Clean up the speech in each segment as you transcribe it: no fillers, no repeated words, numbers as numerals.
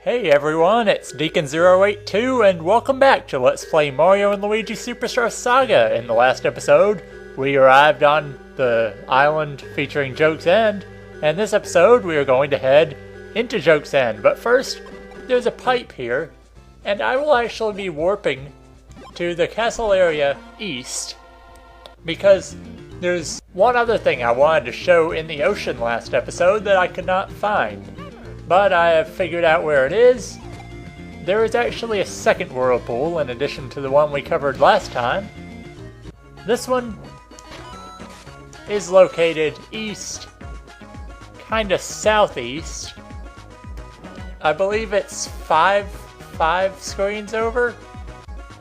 Hey everyone, it's Deacon082 and welcome back to Let's Play Mario & Luigi Superstar Saga. In the last episode, we arrived on the island featuring Joke's End, and this episode we are going to head into Joke's End. But first, there's a pipe here, and I will actually be warping to the castle area east, because there's one other thing I wanted to show in the ocean last episode that I could not find. But I have figured out where it is. There is actually a second whirlpool in addition to the one we covered last time. This one is located east, kinda southeast. I believe it's five screens over.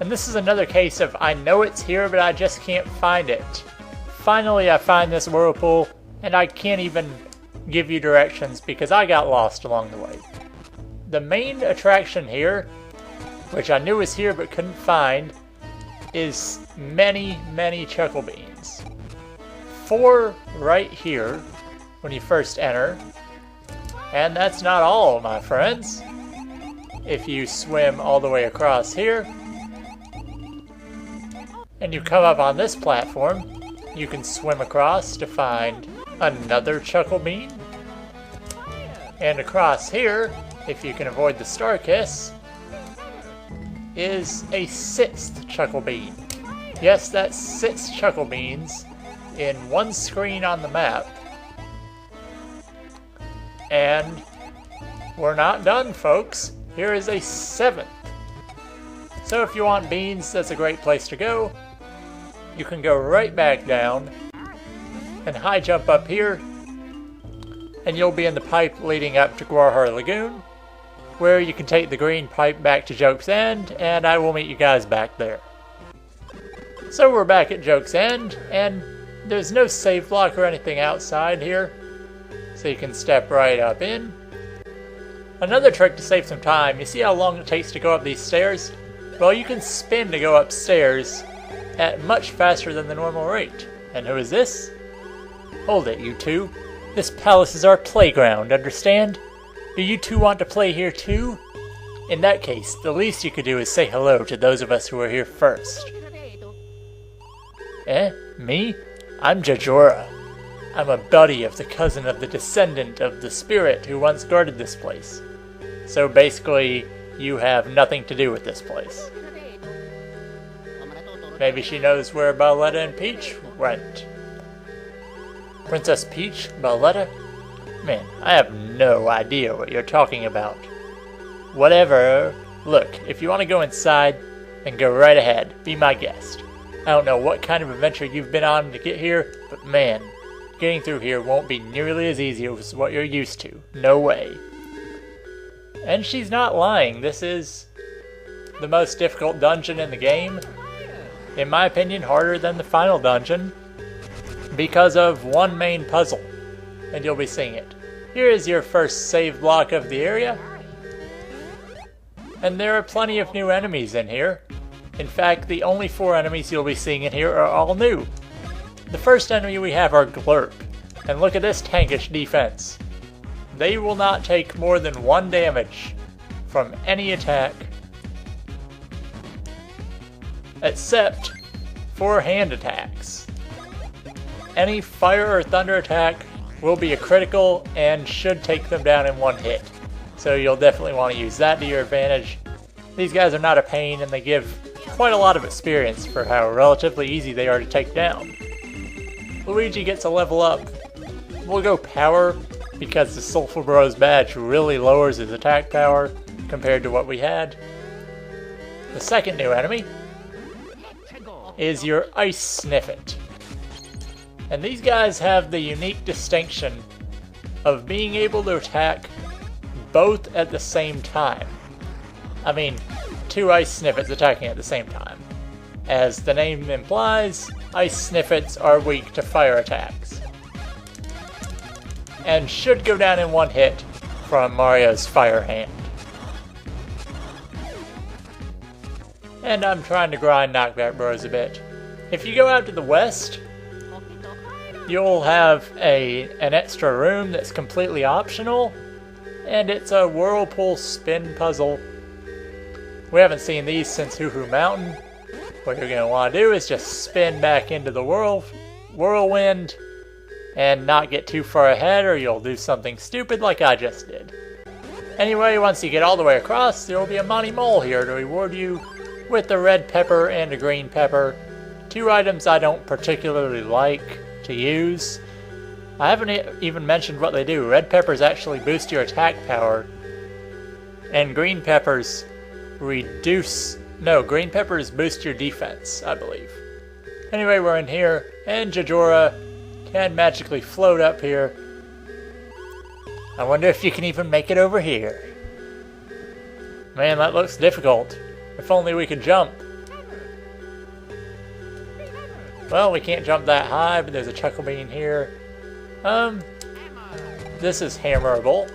And this is another case of I know it's here, but I just can't find it. Finally, I find this whirlpool, and I can't even give you directions because I got lost along the way. The main attraction here, which I knew was here but couldn't find, is many chuckle beans. 4 right here when you first enter. And that's not all, my friends. If you swim all the way across here, and you come up on this platform, you can swim across to find another chuckle bean. And across here, if you can avoid the star kiss, is a 6th chuckle bean. Yes, that's 6 chuckle beans in one screen on the map. And we're not done, folks. Here is a 7th. So if you want beans, that's a great place to go. You can go right back down and high jump up here, and you'll be in the pipe leading up to Guarhar Lagoon, where you can take the green pipe back to Joke's End, and I will meet you guys back there. So we're back at Joke's End, and there's no save block or anything outside here, so you can step right up in. Another trick to save some time, you see how long it takes to go up these stairs? Well, you can spin to go upstairs at much faster than the normal rate. And who is this? Hold it, you two. This palace is our playground, understand? Do you two want to play here too? In that case, the least you could do is say hello to those of us who are here first. Me? I'm Jajora. I'm a buddy of the cousin of the descendant of the spirit who once guarded this place. So basically, you have nothing to do with this place. Maybe she knows where Bowletta and Peach went. Princess Peach? Bowletta? Man, I have no idea what you're talking about. Whatever. Look, if you want to go inside, then go right ahead. Be my guest. I don't know what kind of adventure you've been on to get here, but man, getting through here won't be nearly as easy as what you're used to. No way. And she's not lying. This is the most difficult dungeon in the game. In my opinion, harder than the final dungeon, because of one main puzzle, and you'll be seeing it. Here is your first save block of the area, and there are plenty of new enemies in here. In fact, the only 4 enemies you'll be seeing in here are all new. The first enemy we have are Glurp, and look at this tankish defense. They will not take more than 1 damage from any attack, except for hand attacks. Any fire or thunder attack will be a critical and should take them down in 1 hit. So you'll definitely want to use that to your advantage. These guys are not a pain, and they give quite a lot of experience for how relatively easy they are to take down. Luigi gets a level up. We'll go power, because the Sulfur Bros badge really lowers his attack power compared to what we had. The second new enemy is your Ice Sniffet. And these guys have the unique distinction of being able to attack both at the same time. I mean, 2 Ice Sniffets attacking at the same time. As the name implies, Ice Sniffets are weak to fire attacks, and should go down in 1 hit from Mario's Fire Hand. And I'm trying to grind Knockback Bros a bit. If you go out to the west, you'll have an extra room that's completely optional, and it's a whirlpool spin puzzle. We haven't seen these since Hoo Hoo Mountain. What you're going to want to do is just spin back into the whirlwind and not get too far ahead, or you'll do something stupid like I just did. Anyway, once you get all the way across, there will be a Monty Mole here to reward you with a red pepper and a green pepper. Two items I don't particularly like to use. I haven't even mentioned what they do. Red peppers actually boost your attack power, and green peppers green peppers boost your defense, I believe. Anyway, we're in here, and Jajora can magically float up here. I wonder if you can even make it over here. Man, that looks difficult. If only we could jump. Well, we can't jump that high, but there's a Chuckle Bean here. This is hammerable.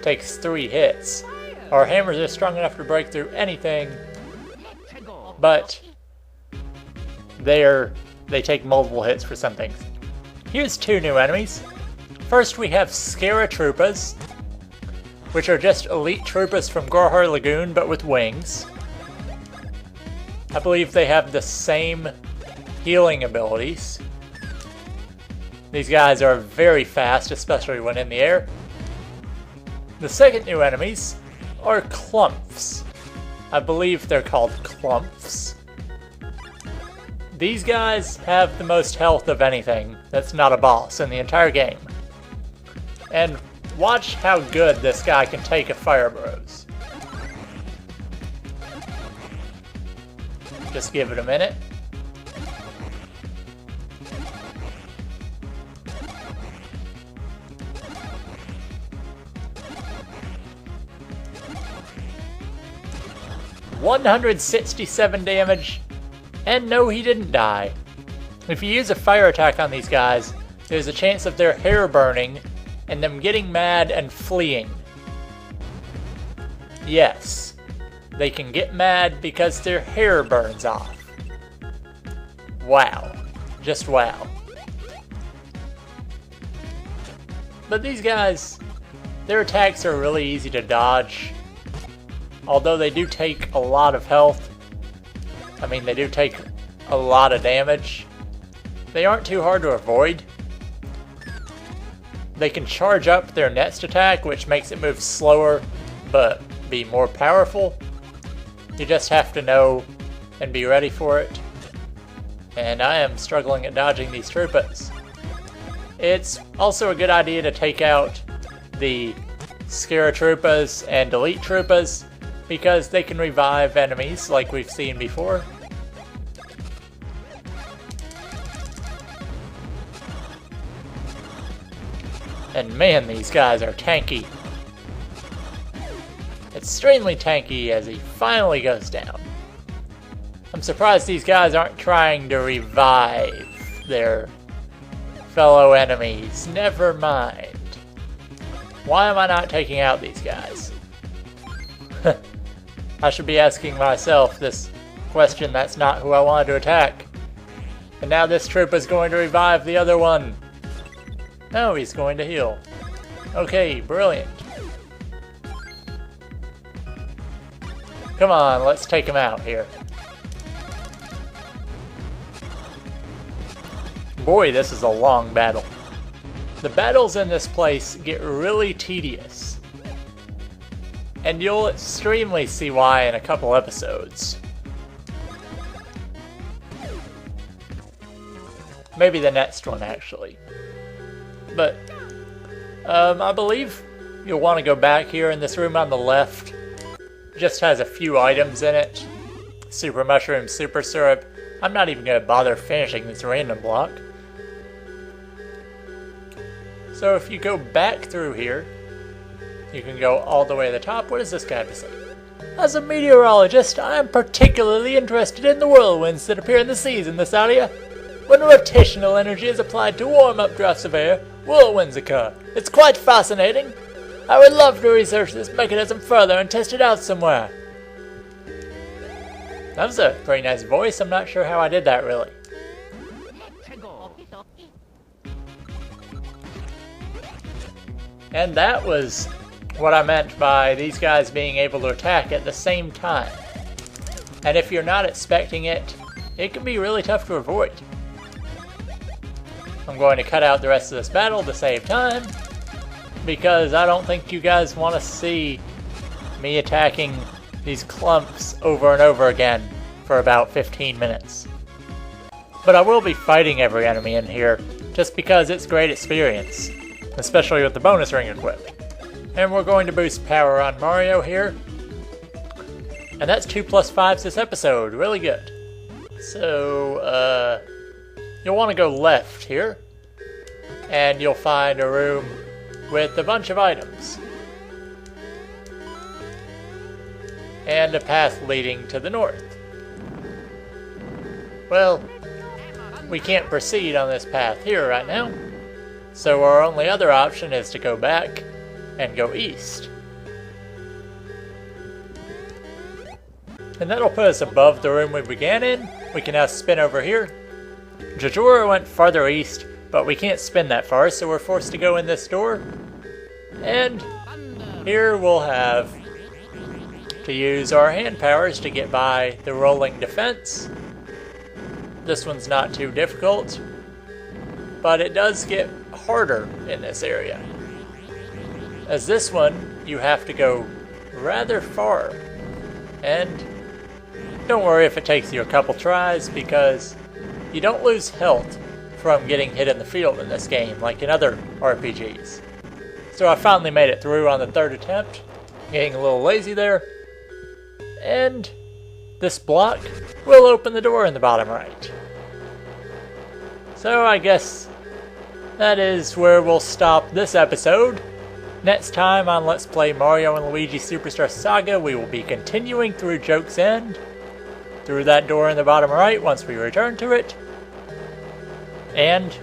Takes 3 hits. Our hammers are strong enough to break through anything, but they take multiple hits for some things. Here's 2 new enemies. First we have Scaratrupas, which are just elite Trupas from Gorhar Lagoon, but with wings. I believe they have the same healing abilities. These guys are very fast, especially when in the air. The second new enemies are Clumps. I believe they're called Clumps. These guys have the most health of anything that's not a boss in the entire game. And watch how good this guy can take a Fire Bros. Just give it a minute. $167 damage, and no, he didn't die. If you use a fire attack on these guys, there's a chance of their hair burning and them getting mad and fleeing. Yes, they can get mad because their hair burns off. Wow. Just wow. But these guys, their attacks are really easy to dodge. Although they do take a lot of health. I mean, they do take a lot of damage. They aren't too hard to avoid. They can charge up their next attack, which makes it move slower, but be more powerful. You just have to know and be ready for it. And I am struggling at dodging these Trupas. It's also a good idea to take out the Scaratrupas and Elite Trupas, because they can revive enemies like we've seen before. And man, these guys are tanky. Extremely tanky as he finally goes down. I'm surprised these guys aren't trying to revive their fellow enemies. Never mind. Why am I not taking out these guys? I should be asking myself this question. That's not who I wanted to attack. And now this troop is going to revive the other one. No, he's going to heal. Okay, brilliant. Come on, let's take him out here. Boy, this is a long battle. The battles in this place get really tedious. And you'll extremely see why in a couple episodes. Maybe the next one, actually. But, I believe you'll want to go back here in this room on the left. Just has a few items in it. Super Mushroom, Super Syrup. I'm not even going to bother finishing this random block. So if you go back through here, you can go all the way to the top. What does this guy have to say? As a meteorologist, I am particularly interested in the whirlwinds that appear in the seas in this area. When rotational energy is applied to warm up drafts of air, whirlwinds occur. It's quite fascinating. I would love to research this mechanism further and test it out somewhere. That was a pretty nice voice. I'm not sure how I did that, really. And that was what I meant by these guys being able to attack at the same time. And if you're not expecting it, it can be really tough to avoid. I'm going to cut out the rest of this battle to save time, because I don't think you guys want to see me attacking these clumps over and over again for about 15 minutes. But I will be fighting every enemy in here, just because it's great experience, especially with the bonus ring equipped. And we're going to boost power on Mario here. And that's 2+5s this episode, really good. So, you'll want to go left here, and you'll find a room with a bunch of items. And a path leading to the north. Well, we can't proceed on this path here right now, so our only other option is to go back and go east. And that'll put us above the room we began in. We can now spin over here. Jajora went farther east, but we can't spin that far, so we're forced to go in this door. And here we'll have to use our hand powers to get by the rolling defense. This one's not too difficult, but it does get harder in this area. As this one, you have to go rather far. And don't worry if it takes you a couple tries, because you don't lose health from getting hit in the field in this game, like in other RPGs. So I finally made it through on the third attempt, getting a little lazy there. And this block will open the door in the bottom right. So I guess that is where we'll stop this episode. Next time on Let's Play Mario and Luigi Superstar Saga, we will be continuing through Joke's End, through that door in the bottom right once we return to it, and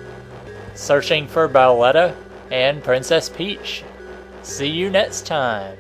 searching for Violetta and Princess Peach. See you next time.